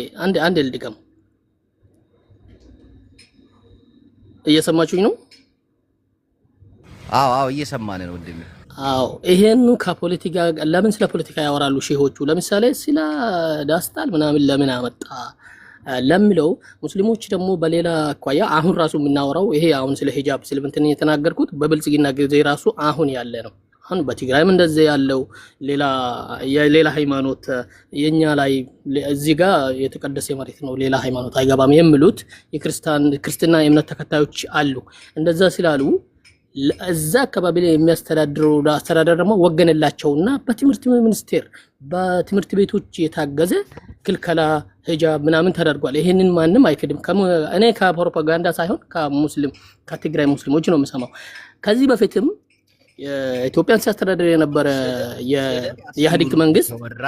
ልድገም። እየሰማችሁኝ ነው? አዎ እየሰማን ነው ወንድሜ። አዎ ይሄኑ ከፖለቲካ ለምን ስለ ፖለቲካ ያወራሉ ሼሆቹ? ለምሳሌ ስለ ዳስታል ምናምን ለምን አመጣ ለምለው ሙስሊሞች ደግሞ በሌላ አኳያ አሁን ራሱ የምናወራው ይሄ አሁን ስለ ሂጃብ ስለምንትን የተናገርኩት በብልጽግና ጊዜ ራሱ አሁን ያለ ነው። አሁን በትግራይም እንደዚህ ያለው ሌላ ሃይማኖት የኛ ላይ እዚህ ጋር የተቀደሰ መሬት ነው ሌላ ሃይማኖት አይገባም የሚሉት የክርስትና የእምነት ተከታዮች አሉ። እንደዛ ስላሉ እዛ አካባቢ ላይ የሚያስተዳድረው አስተዳደር ደግሞ ወገንላቸውና በትምህርት ሚኒስቴር በትምህርት ቤቶች የታገዘ ክልከላ ሂጃብ ምናምን ተደርጓል። ይሄንን ማንም አይክድም። እኔ ከፕሮፓጋንዳ ሳይሆን ከትግራይ ሙስሊሞች ነው የምሰማው። ከዚህ በፊትም የኢትዮጵያን ሲያስተዳድር የነበረ የኢህአዴግ መንግስት ወራ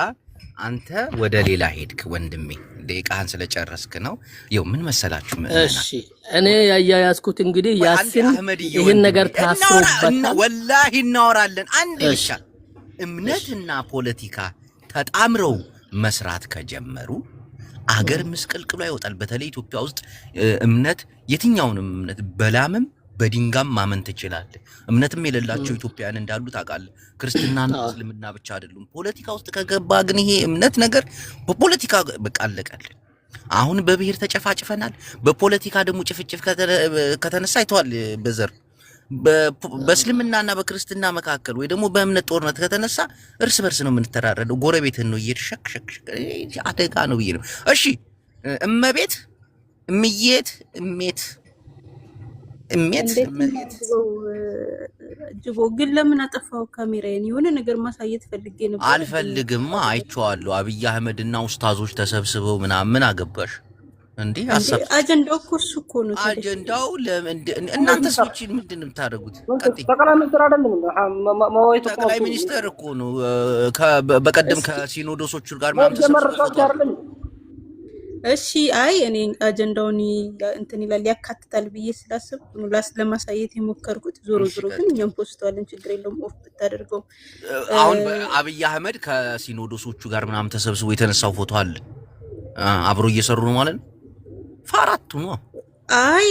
አንተ ወደ ሌላ ሄድክ ወንድሜ። ደቂቃህን ስለጨረስክ ነው። ይኸው ምን መሰላችሁ? እሺ እኔ ያያያዝኩት እንግዲህ ያሲን ይሄን ነገር ታስሮበታል። ወላሂ እናወራለን። አንድ ብቻ እምነትና ፖለቲካ ተጣምረው መስራት ከጀመሩ አገር ምስቅልቅሉ ይወጣል። በተለይ ኢትዮጵያ ውስጥ እምነት የትኛውንም እምነት በላምም በድንጋም ማመን ትችላለህ። እምነትም የሌላቸው ኢትዮጵያውያን እንዳሉ ታውቃለህ። ክርስትናና እስልምና ብቻ አይደሉም። ፖለቲካ ውስጥ ከገባ ግን ይሄ እምነት ነገር በፖለቲካ በቃ አለቀል። አሁን በብሔር ተጨፋጭፈናል። በፖለቲካ ደግሞ ጭፍጭፍ ከተነሳ አይተዋል። በዘር በእስልምናና በክርስትና መካከል ወይ ደግሞ በእምነት ጦርነት ከተነሳ እርስ በርስ ነው የምንተራረደው። ጎረቤትን ነው እየሸክ አደጋ ነው ብዬ ነው። እሺ እመቤት እምየት እሜት ጅቦ ግን ለምን አጠፋው ካሜራዬን? የሆነ ነገር ማሳየት ፈልጌ ነበር። አልፈልግማ፣ አይቼዋለሁ። አብይ አህመድና ኡስታዞች ተሰብስበው ምናምን አገባሽ እንዴ? አጀንዳው እኮ እሱ እኮ ነው። አጀንዳው እናንተ ሰዎች ምንድን ነው የምታደርጉት? ጠቅላይ ሚኒስትር እኮ ነው። በቀደም ከሲኖዶሶቹ ጋር ምናምን ተሰብስበው እሺ አይ እኔ አጀንዳውን እንትን ይላል ያካትታል ብዬ ስላስብ ለማሳየት የሞከርኩት። ዞሮ ግን እኛም ፖስቷልን፣ ችግር የለውም። ኦፍ ብታደርገው። አሁን አብይ አህመድ ከሲኖዶሶቹ ጋር ምናምን ተሰብስቦ የተነሳው ፎቶ አለ። አብሮ እየሰሩ ነው ማለት ነው። ፋራቱ ነው። አይ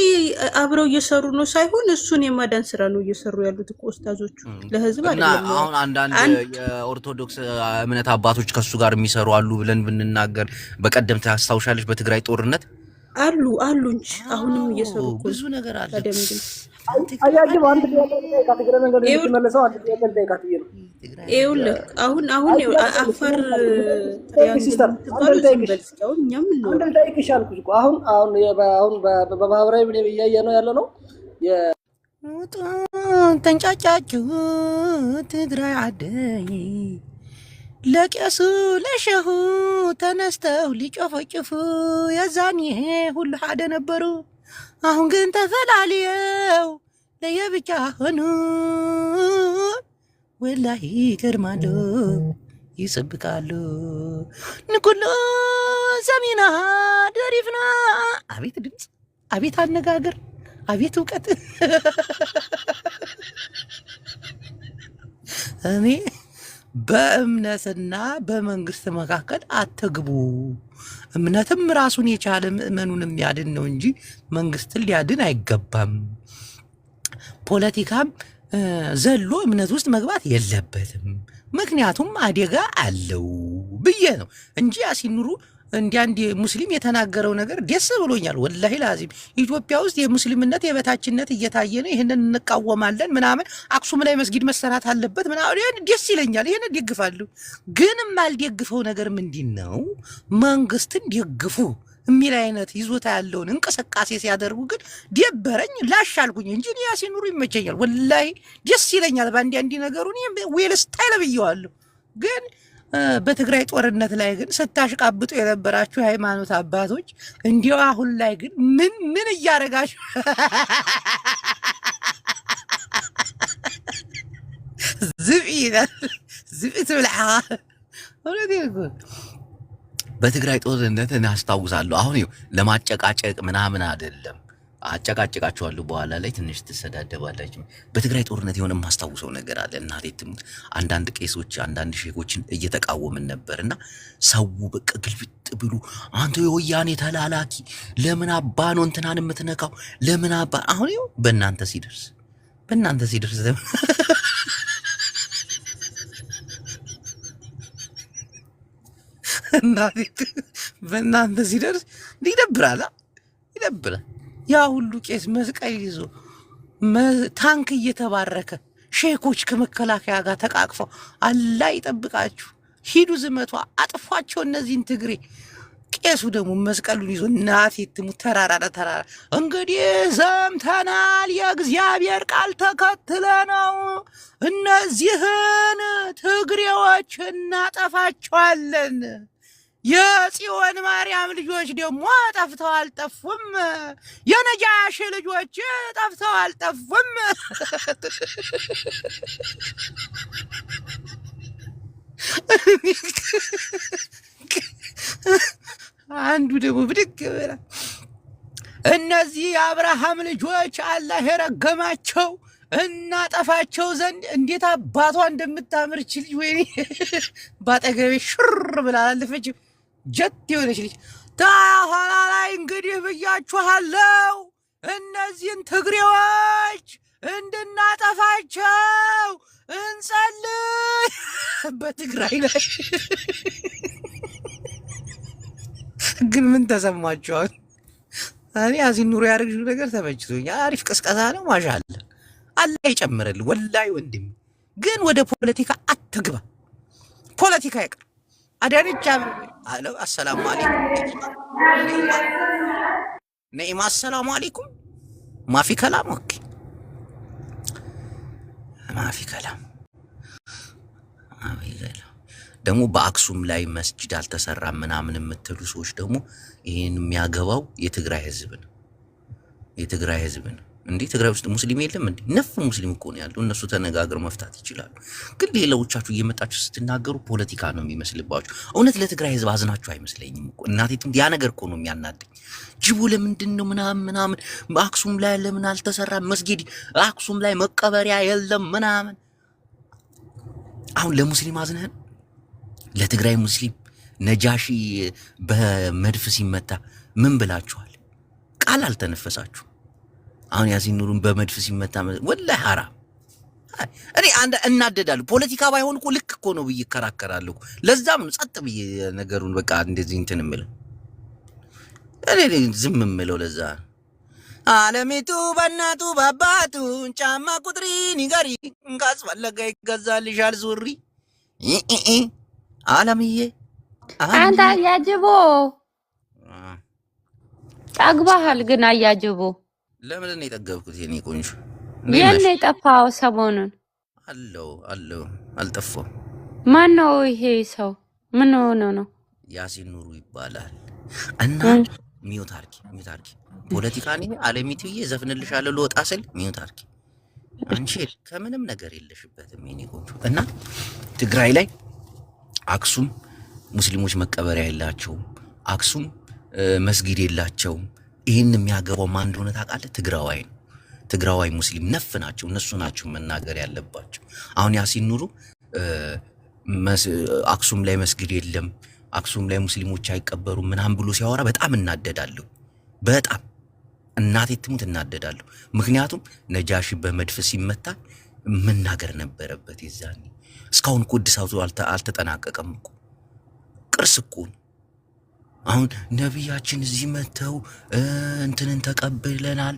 አብረው እየሰሩ ነው ሳይሆን እሱን የማዳን ስራ ነው እየሰሩ ያሉት እኮ ኡስታዞቹ፣ ለህዝብ አይደለም። አሁን አንዳንድ የኦርቶዶክስ እምነት አባቶች ከሱ ጋር የሚሰሩ አሉ ብለን ብንናገር በቀደም ታስታውሻለሽ? በትግራይ ጦርነት አሉ እንጂ አሁንም እየሰሩ እኮ ብዙ ነገር አለ። አያጅብ አንድ ካቴጎሪ መንገድ የተመለሰው አንድ ጠይቃት ይሄ ነው። ይኸውልህ አሁን አፋር ሲስተር እኛም ነው አንድ ጠይቅሽ አልኩሽ እኮ አሁን በማህበራዊ ሚዲያ እያየነው ያለ ነው። ተንጫጫችሁ ትግራይ አደይ ለቄሱ ለሸሁ ተነስተው ሊጮፈጭፉ የዛኔ ሁሉ ሓደ ነበሩ። አሁን ግን ተፈላልየው ለየብቻ ሆኑ። ወላሂ ይገርማሉ፣ ይጽብቃሉ። ንኩሎ ሰሚና ደሪፍና። አቤት ድምፅ፣ አቤት አነጋገር፣ አቤት እውቀት። እኔ በእምነትና በመንግስት መካከል አትግቡ። እምነትም ራሱን የቻለ ምእመኑን የሚያድን ነው እንጂ መንግስትን ሊያድን አይገባም። ፖለቲካም ዘሎ እምነት ውስጥ መግባት የለበትም፣ ምክንያቱም አደጋ አለው ብዬ ነው እንጂ ያሲን ኑሩ እንዲያንድ ሙስሊም የተናገረው ነገር ደስ ብሎኛል። ወላሂ ላዚም ኢትዮጵያ ውስጥ የሙስሊምነት የበታችነት እየታየ ነው። ይሄንን እንቃወማለን ምናምን። አክሱም ላይ መስጊድ መሰራት አለበት ምናምን፣ ይሄን ደስ ይለኛል፣ ይሄን ደግፋለሁ። ግን የማልደግፈው ነገር ምንድን ነው? መንግስትን ደግፉ የሚል አይነት ይዞታ ያለውን እንቅስቃሴ ሲያደርጉ ግን ደበረኝ፣ ላሻልኩኝ እንጂ ያሲን ኑሩ ይመቸኛል፣ ወላሂ ደስ ይለኛል። በአንድ ነገሩ ዌል ስታይል ብየዋለሁ። ግን በትግራይ ጦርነት ላይ ግን ስታሽቃብጡ የነበራችሁ የሃይማኖት አባቶች እንዲያው አሁን ላይ ግን ምን እያደረጋችሁ ዝብኢ ትብልዓ በትግራይ ጦርነት እናስታውሳለሁ። አሁን ለማጨቃጨቅ ምናምን አይደለም፣ አጨቃጨቃችኋለሁ በኋላ ላይ ትንሽ ትሰዳደባላችሁ። በትግራይ ጦርነት የሆነ የማስታውሰው ነገር አለ። እናቴ ትሙት አንዳንድ ቄሶች አንዳንድ ሼኮችን እየተቃወምን ነበርና ሰው በቃ ግልብጥ ብሎ አንተ የወያኔ ተላላኪ ለምን አባ ነው እንትናን የምትነካው ለምን አባ አሁን በእናንተ ሲደርስ እናቴ በእናንተ ሲደርስ ይደብራል። ያ ሁሉ ቄስ መስቀል ይዞ ታንክ እየተባረከ ሼኮች ከመከላከያ ጋር ተቃቅፈው አላህ ይጠብቃችሁ፣ ሂዱ ዝመቷ አጥፏቸው እነዚህን ትግሬ። ቄሱ ደግሞ መስቀሉን ይዞ እናቴ ትሙት ተራራ ለተራራ እንግዲህ ሰምተናል፣ የእግዚአብሔር ቃል ተከትለ ነው እነዚህን ትግሬዎች እናጠፋቸዋለን። የጽዮን ማርያም ልጆች ደግሞ ጠፍተው አልጠፉም፣ የነጃሽ ልጆች ጠፍተው አልጠፉም። አንዱ ደግሞ ብድግ ብላ እነዚህ የአብርሃም ልጆች አላህ የረገማቸው እናጠፋቸው ዘንድ እንዴት አባቷ እንደምታምርች ልጅ ወይኔ ባጠገቤ ሽር ብላ አላለፈች። ጀት የሆነች ልጅ ታኋላ ላይ እንግዲህ ብያችኋለሁ እነዚህን ትግሬዎች እንድናጠፋቸው እንጸልይ። በትግራይ ላይ ግን ምን ተሰማችኋል? እኔ ያዚን ኑሮ ያደርግሽው ነገር ተመችቶኛል። አሪፍ ቅስቀሳ ነው። ማሻአላ አላህ ይጨምርልህ። ወላሂ ወንድም ግን ወደ ፖለቲካ አትግባ። ፖለቲካ ይቅር። አዳነች አለው አሰላሙ አለይኩም ነኢማ አሰላሙ አለይኩም ማፊ ከላም ኦኬ ማፊ ከላም ደግሞ በአክሱም ላይ መስጂድ አልተሰራም ምናምን የምትሉ ሰዎች ደግሞ ይሄን የሚያገባው የትግራይ ህዝብ ነው። የትግራይ ህዝብ ነው እንዴ? ትግራይ ውስጥ ሙስሊም የለም እንዴ? ነፍ ሙስሊም እኮ ነው ያለው። እነሱ ተነጋግረው መፍታት ይችላሉ። ግን ሌላዎቻችሁ እየመጣችሁ ስትናገሩ ፖለቲካ ነው የሚመስልባችሁ። እውነት ለትግራይ ህዝብ አዝናችሁ አይመስለኝም እኮ እናቴ። ያ ነገር እኮ ነው የሚያናደኝ። ጅቡ ለምንድን ነው ምናምን አክሱም ላይ ለምን አልተሰራም መስጊድ? አክሱም ላይ መቀበሪያ የለም ምናምን። አሁን ለሙስሊም አዝነህን ለትግራይ ሙስሊም ነጃሺ በመድፍ ሲመታ ምን ብላችኋል? ቃል አልተነፈሳችሁ። አሁን ያሲን ኑሩን በመድፍ ሲመታ ወላሂ ሐራም። እኔ እናደዳለሁ። ፖለቲካ ባይሆን እኮ ልክ እኮ ነው ብዬ እከራከራለሁ። ለዛም ነው ጸጥ ብዬ ነገሩን በቃ እንደዚህ እንትን እምለው። እኔ ዝም እምለው ለዛ አለሚቱ በእናቱ በአባቱ ጫማ ቁጥሪ ንገሪ ካስፈለገ ይገዛልሻል ሱሪ አለምዬ አንተ አያጅቦ ጠግባሃል። ግን አያጅቦ ለምን ነው የጠገብኩት? የኔ ቆንጆ የት ነው የጠፋው? ሰሞኑን አለው አልጠፋም። ማን ነው ይሄ ሰው? ምን ሆኖ ነው? ያሲን ኑሩ ይባላል። እና ሚውት አርኪ ፖለቲካ ነኝ አለሚቱዬ ዘፍንልሻለሁ ልወጣ ስል ሚውት አርኪ። አንቺ ከምንም ነገር የለሽበትም የኔ ቆንጆ። እና ትግራይ ላይ አክሱም ሙስሊሞች መቀበሪያ የላቸውም። አክሱም መስጊድ የላቸውም። ይህን የሚያገባው ማን እንደሆነ ታውቃለህ? ትግራዋይ ነው። ትግራዋይ ሙስሊም ነፍ ናቸው። እነሱ ናቸው መናገር ያለባቸው። አሁን ያሲን ኑሩ አክሱም ላይ መስጊድ የለም፣ አክሱም ላይ ሙስሊሞች አይቀበሩም ምናምን ብሎ ሲያወራ በጣም እናደዳለሁ። በጣም እናቴ ትሙት እናደዳለሁ። ምክንያቱም ነጃሺ በመድፍ ሲመታ መናገር ነበረበት የዛኔ። እስካሁን እኮ እድሳቱ አልተጠናቀቀም እኮ ቅርስ እኮ ነው። አሁን ነቢያችን እዚህ መተው እንትንን ተቀብለናል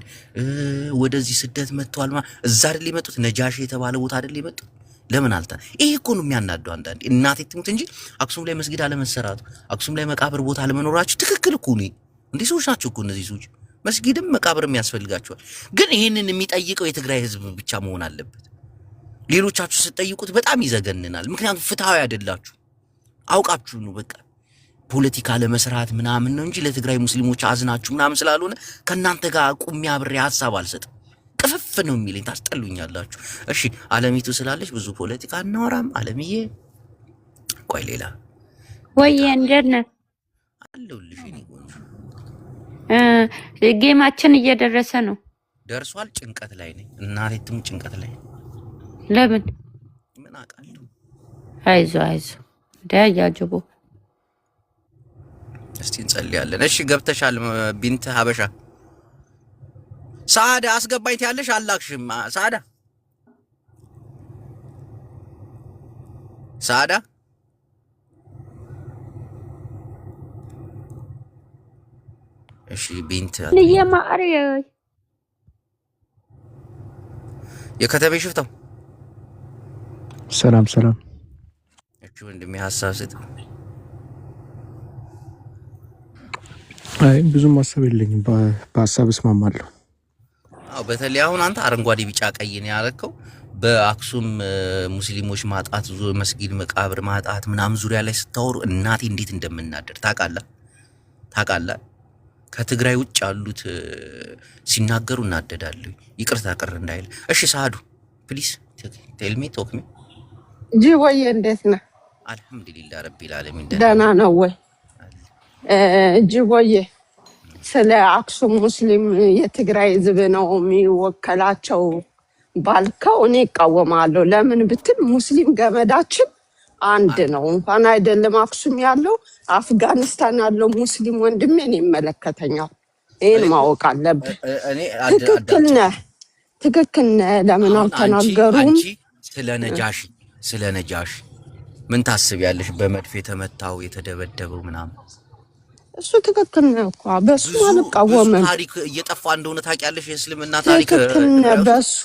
ወደዚህ ስደት መጥተዋል። እዛ አይደል የመጡት? ነጃሺ የተባለ ቦታ አይደል የመጡት? ለምን አልታ? ይሄ እኮ ነው የሚያናደው አንዳንዴ። እናቴ ትሙት እንጂ አክሱም ላይ መስጊድ አለመሰራቱ፣ አክሱም ላይ መቃብር ቦታ አለመኖራችሁ ትክክል እኮ ነው። እንዴ ሰዎች ናቸው እኮ እነዚህ ሰዎች። መስጊድም መቃብርም ያስፈልጋቸዋል። ግን ይሄንን የሚጠይቀው የትግራይ ህዝብ ብቻ መሆን አለበት። ሌሎቻችሁ ስትጠይቁት በጣም ይዘገንናል። ምክንያቱም ፍትሃዊ አይደላችሁ። አውቃችሁ ነው በቃ ፖለቲካ ለመስራት ምናምን ነው እንጂ ለትግራይ ሙስሊሞች አዝናችሁ ምናምን ስላልሆነ ከናንተ ጋር ቁሚ አብሬ ሐሳብ አልሰጥም። ቅፍፍ ነው የሚለኝ፣ ታስጠሉኛላችሁ። እሺ አለሚቱ ስላለች ብዙ ፖለቲካ እናወራም። አለምዬ ቆይ ሌላ ወይ እንዴት ነህ? አለሁልሽ እኔ ቆንጆ። ጌማችን እየደረሰ ነው። ደርሷል። ጭንቀት ላይ ነኝ እናቴ ትሙ ጭንቀት ላይ። ለምን? ምን አውቃለሁ። አይዞህ ዳያጅቦ እስቲ እንጸልያለን። እሺ ገብተሻል ቢንት ሀበሻ። ሳዳ አስገባኝ ትያለሽ አላክሽም። ሳዳ እሺ ቢንት ለየማሪ የከተቤ ሽፍታው ሰላም እቺ ወንድሜ ሐሳብ ስጥ። አይ ብዙም ሐሳብ የለኝም፣ በሐሳብ እስማማለሁ። በተለይ አሁን አንተ አረንጓዴ ቢጫ ቀይ ነው ያለከው በአክሱም ሙስሊሞች ማጣት መስጊድ መቃብር ማጣት ምናምን ዙሪያ ላይ ስታወሩ እናቴ እንዴት እንደምናደር ታውቃለህ። ከትግራይ ውጭ ያሉት ሲናገሩ እናደዳለሁ። ይቅርታ ቅር እንዳይል። እሺ ሳዱ ፕሊዝ ቴል ሚ ቶክ ሚ ጂቦዬ እንዴት ነህ? አልሐምዱሊላህ ረቢል ዓለሚን ደህና ነው ወይ? ጂቦዬ ስለ አክሱም ሙስሊም የትግራይ ህዝብ ነው የሚወከላቸው ባልከው እኔ እቃወማለሁ። ለምን ብትል ሙስሊም ገመዳችን አንድ ነው። እንኳን አይደለም አክሱም ያለው አፍጋኒስታን ያለው ሙስሊም ወንድሜን ይመለከተኛል። ይህን ማወቅ አለብህ። ትክክል ነህ። ለምን አልተናገሩም? ስለ ነጃሺ ምን ታስቢያለሽ? በመድፍ የተመታው የተደበደበው ምናምን እሱ ትክክል ነው እኮ በሱ አልቃወምም። ታሪክ እየጠፋ እንደሆነ ታውቂያለሽ። የእስልምና ታሪክ ትክክል ነው በሱ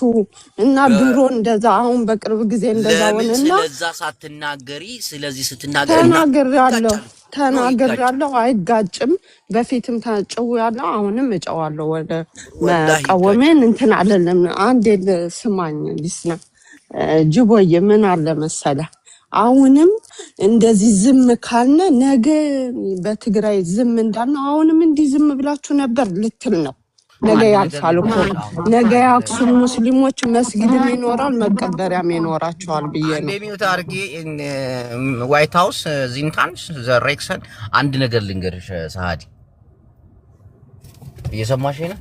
እና ድሮ እንደዛ አሁን በቅርብ ጊዜ እንደዛ ሆነና ስለዛ ሳትናገሪ ስለዚህ ስትናገሪ ተናግሬያለሁ። አይጋጭም። በፊትም ተጨውያለሁ፣ አሁንም እጨዋለሁ። ወደ መቃወሜን እንትን አይደለም። አንዴ ስማኝ ሊስና ጅቦዬ ምን አለ መሰለህ አሁንም እንደዚህ ዝም ካልነ ነገ በትግራይ ዝም እንዳልነው አሁንም እንዲህ ዝም ብላችሁ ነበር ልትል ነው። ነገ ያልፋል እኮ ነገ የአክሱም ሙስሊሞች መስጊድም ይኖራል መቀበሪያም ይኖራቸዋል ብዬ ነው። እንደሚውት አርጌ ዋይት ሃውስ ዚንታንስ ዘሬክሰን አንድ ነገር ልንገርሽ ሳዲ፣ እየሰማሽ ነው?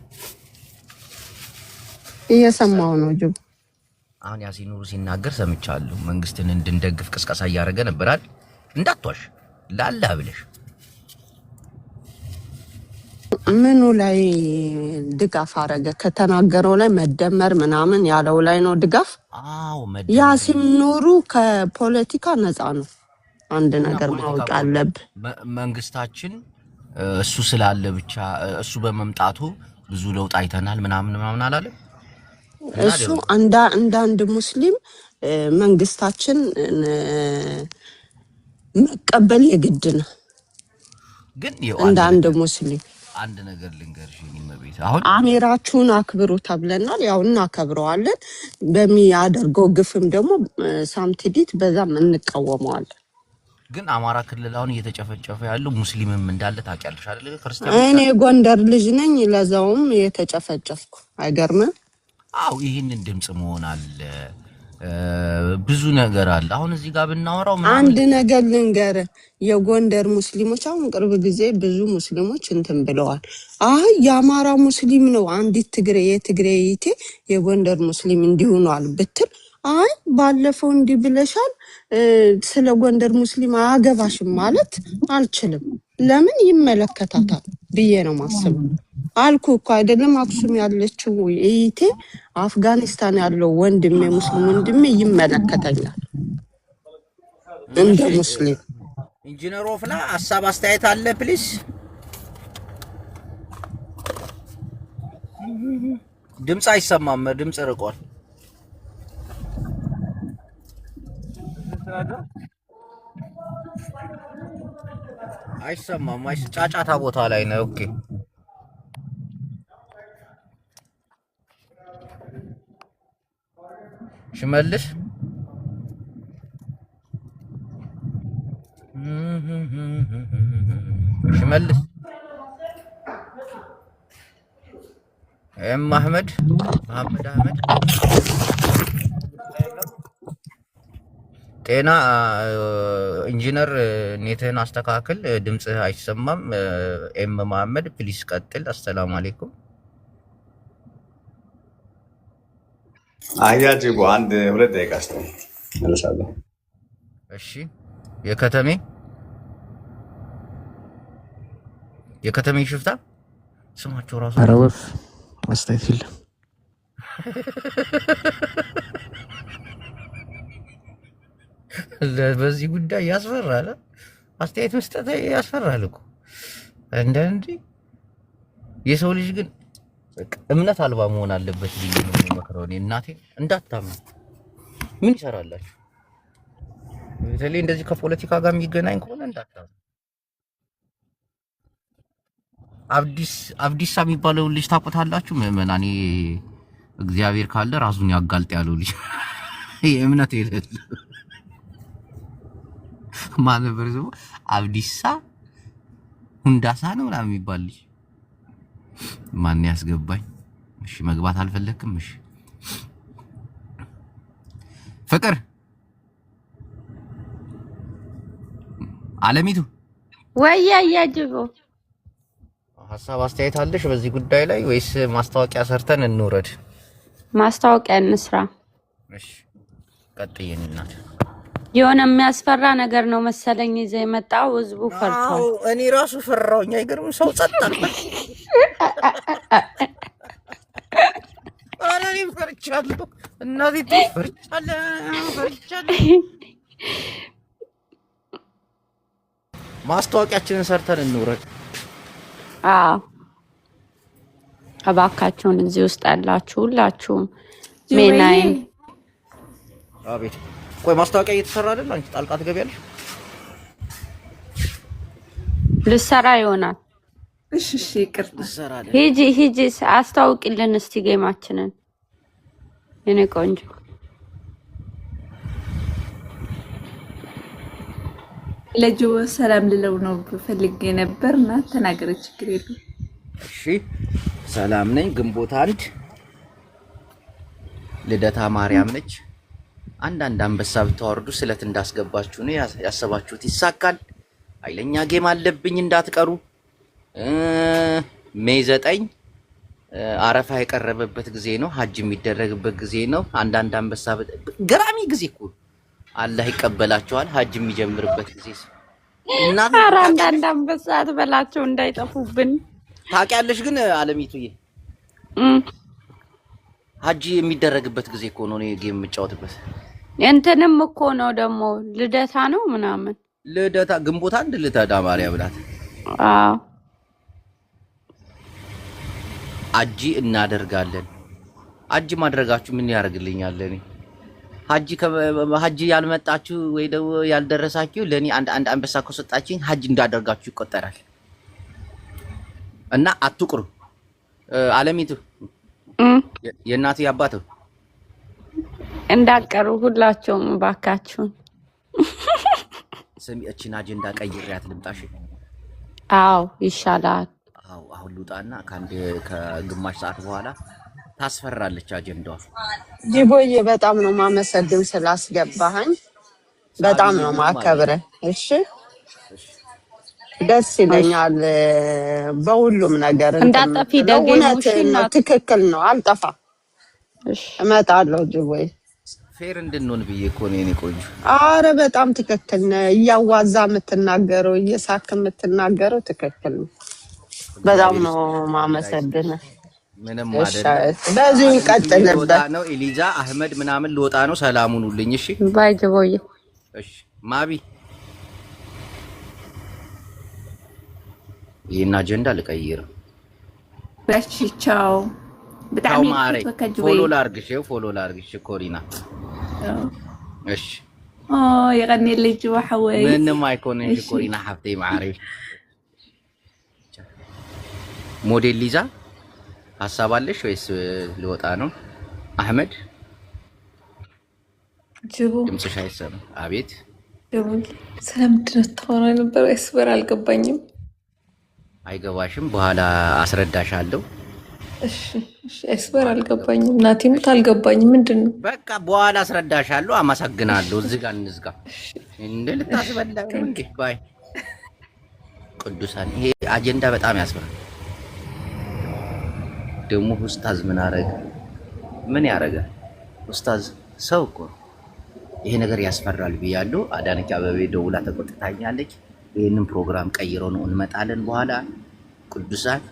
እየሰማው ነው ጅብ። አሁን ያሲን ኑሩ ሲናገር ሰምቻለሁ። መንግስትን እንድንደግፍ ቅስቀሳ እያደረገ ነበራል። እንዳትዋሽ ላላ ብለሽ ምኑ ላይ ድጋፍ አረገ? ከተናገረው ላይ መደመር ምናምን ያለው ላይ ነው ድጋፍ። ያሲን ኑሩ ከፖለቲካ ነፃ ነው። አንድ ነገር ማወቅ አለብህ። መንግስታችን እሱ ስላለ ብቻ እሱ በመምጣቱ ብዙ ለውጥ አይተናል ምናምን አላለም። እሱ አንዳንድ ሙስሊም መንግስታችን መቀበል የግድ ነው። ግን አንዳንድ ሙስሊም አንድ ነገር ልንገርሽ መቤት አሁን አሜራችሁን አክብሩ ተብለናል። ያው እናከብረዋለን። በሚያደርገው ግፍም ደግሞ ሳምቲዲት በዛም እንቃወመዋለን። ግን አማራ ክልል አሁን እየተጨፈጨፈ ያለው ሙስሊምም እንዳለ ታውቂያለሽ አይደል? ክርስቲያን እኔ ጎንደር ልጅ ነኝ፣ ለዛውም የተጨፈጨፍኩ አይገርምም? አው ይሄንን ድምጽ መሆን አለ ብዙ ነገር አለ። አሁን እዚህ ጋር ብናወራው አንድ ነገር ልንገር፣ የጎንደር ሙስሊሞች አሁን ቅርብ ጊዜ ብዙ ሙስሊሞች እንትን ብለዋል። አይ የአማራ ሙስሊም ነው አንዲት የትግሬይቴ የጎንደር ሙስሊም እንዲሆኗል ብትል አይ ባለፈው እንዲህ ብለሻል፣ ስለ ጎንደር ሙስሊም አያገባሽም ማለት አልችልም። ለምን ይመለከታታል ብዬ ነው ማስበው። አልኩ እኮ አይደለም አክሱም ያለችው እይቴ አፍጋኒስታን ያለው ወንድሜ ሙስሊም ወንድሜ ይመለከተኛል እንደ ሙስሊም። ኢንጂነር ኦፍላ ሐሳብ አስተያየት አለ ፕሊዝ። ድምጽ አይሰማም፣ ድምጽ ርቋል። አይሰማም፣ ጫጫታ ቦታ ላይ ነው። ኦኬ ሽመልስ ሽመልስ መሐመድ አህመድ ጤና ኢንጂነር ኔትህን አስተካክል፣ ድምጽህ አይሰማም። መሐመድ ፕሊስ ቀጥል። አሰላሙ አለይኩም። አያጅቡ አንድ 2 ደቂቃ አስተኝ መልሳለሁ። እሺ የከተሜ ሽፍታ ስማቸው ራሱ አረወፍ አስተያየት የለም። በዚህ ጉዳይ ያስፈራል። አስተያየት መስጠት ያስፈራል እኮ አንዳንዴ። የሰው ልጅ ግን እምነት አልባ መሆን አለበት ብዬ ነው የምመክረው። እኔ እናቴ እንዳታምኑ። ምን ይሰራላችሁ? በተለይ እንደዚህ ከፖለቲካ ጋር የሚገናኝ ከሆነ እንዳታምኑ። አብዲሳ የሚባለው ልጅ ታውቁታላችሁ? ምዕመናን እግዚአብሔር ካለ ራሱን ያጋልጥ ያለው ልጅ የእምነት የሌለ ማለት ነው። አብዲሳ ሁንዳሳ ነው ምናምን የሚባል ልጅ ማን ያስገባኝ? እሺ መግባት አልፈለክም? እሺ ፍቅር አለሚቱ ወይ ያያጅቦ ሀሳብ አስተያየት አለሽ በዚህ ጉዳይ ላይ ወይስ ማስታወቂያ ሰርተን እንውረድ? ማስታወቂያ እንስራ። እሺ ቀጥዬ እናት የሆነ የሚያስፈራ ነገር ነው መሰለኝ ይዘህ የመጣው። ህዝቡ ፈርቷል። እኔ ራሱ ፈራሁኝ። አይገርም? ሰው ጸጥ አለ። ኧረ እኔ ፈርቻለሁ። እናቴ ፈርቻለሁ። ማስታወቂያችንን ሰርተን እንውረድ። አዎ እባካችሁን እዚህ ውስጥ ያላችሁ ሁላችሁም ሜናይን። አቤት። ቆይ ማስታወቂያ እየተሰራ አይደል? አንቺ ጣልቃ ትገቢያለሽ? ልሰራ ይሆናል። እሺ ይቅርታ። ሂጂ አስታውቂልን እስቲ ጌማችንን የኔ ቆንጆ። ለጆ ሰላም ልለው ነው ፈልጌ ነበርና ተናገረ። ችግር የለም። እሺ ሰላም ነኝ። ግንቦት 1 ልደታ ማርያም ነች። አንዳንድ አንበሳ ብታወርዱ ስለት እንዳስገባችሁ ነው ያሰባችሁት። ይሳካል። ኃይለኛ ጌም አለብኝ እንዳትቀሩ። ሜይ 9 አረፋ የቀረበበት ጊዜ ነው። ሀጅ የሚደረግበት ጊዜ ነው። አንዳንድ አንበሳ ገራሚ ጊዜ እኮ አላህ ይቀበላቸዋል። ሀጅ የሚጀምርበት ጊዜ እናት ኧረ አንዳንድ አንበሳ አትበላቸው እንዳይጠፉብን። ታውቂያለሽ ግን አለሚቱዬ ሀጅ የሚደረግበት ጊዜ እኮ ነው። እኔ ጌም የምጫወትበት እንትንም እኮ ነው ደግሞ ልደታ ነው ምናምን። ልደታ ግንቦት 1 ልደታ ማርያም ናት። አዎ ሀጂ እናደርጋለን። ሀጂ ማድረጋችሁ ምን ያደርግልኛል? እኔ ሀጂ ያልመጣችሁ ወይ ደግሞ ያልደረሳችሁ ለኔ አንድ አንበሳ ከሰጣችኝ ሀጂ እንዳደርጋችሁ ይቆጠራል። እና አትቁሩ። አለሚቱ የእናቱ ያባቱ እንዳቀሩ ሁላችሁም ባካችሁን። ስሚ እቺን አጀንዳ ቀይሬያት ልምጣሽ? አዎ ይሻላል። አዎ አሁን ልውጣና ከግማሽ ሰዓት በኋላ ታስፈራለች አጀንዳዋ። ዲቦዬ በጣም ነው ማመሰግን ስላስገባኸኝ። በጣም ነው ማከብረህ። እሺ ደስ ይለኛል በሁሉም ነገር። እንዳጠፊ ደግሞሽና ትክክል ነው። አልጠፋ እመጣለሁ ዲቦዬ። ፌር እንድንሆን ብዬ እኮ ነው የኔ ቆንጆ። አረ በጣም ትክክል ነው። እያዋዛ የምትናገረው እየሳክ የምትናገረው ትክክል ነው። በጣም ነው ማመሰግነው። ምንም አይደለም። በዚሁ እንቀጥልበት ነው። ኤሊዛ አህመድ ምናምን ልወጣ ነው። ሰላሙን ሁሉኝ። እሺ ባይ ጀቦዬ። እሺ ማቢ ይሄን አጀንዳ ልቀይር። እሺ ቻው። በጣም ፎሎ ላርግሽ ኮሪና። እሺ يغني اللي جوا حوي ምንም አይኮንሽ ኮሪና ሀብቴ ማዕረፍ ሞዴል ሊዛ ሀሳብ አለሽ ወይስ ልወጣ ነው? አህመድ ጅቡ ድምፅሽ አይሰማም። አቤት ደውል ስለምንድን ነው ታወራ ነበር? አይስበር አልገባኝም። አይገባሽም? በኋላ አስረዳሻለሁ። እሺ እሺ፣ አይስበር አልገባኝም። ናቲሙት አልገባኝም። ምንድን ነው? በቃ በኋላ አስረዳሻለሁ። አመሰግናለሁ። እዚህ ጋር እንዝጋ። እንደ ልታስበላ ነው እንዴ? ባይ ቅዱሳን፣ ይሄ አጀንዳ በጣም ያስፈራል። ደግሞ ኡስታዝ ምን አረገ? ምን ያረጋል ኡስታዝ? ሰው እኮ ይሄ ነገር ያስፈራል ብያለሁ። አዳነች አበቤ ደውላ ተቆጥታኛለች። ይሄንን ፕሮግራም ቀይረው ነው እንመጣለን በኋላ። ቅዱሳን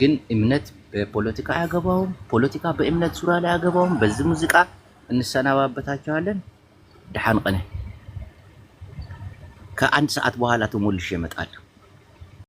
ግን እምነት በፖለቲካ አያገባውም፣ ፖለቲካ በእምነት ዙሪያ ላይ አያገባውም። በዚህ ሙዚቃ እንሰናባበታቸዋለን። ደሃን ቀነ ከአንድ ሰዓት በኋላ ተሞልሼ እመጣለሁ።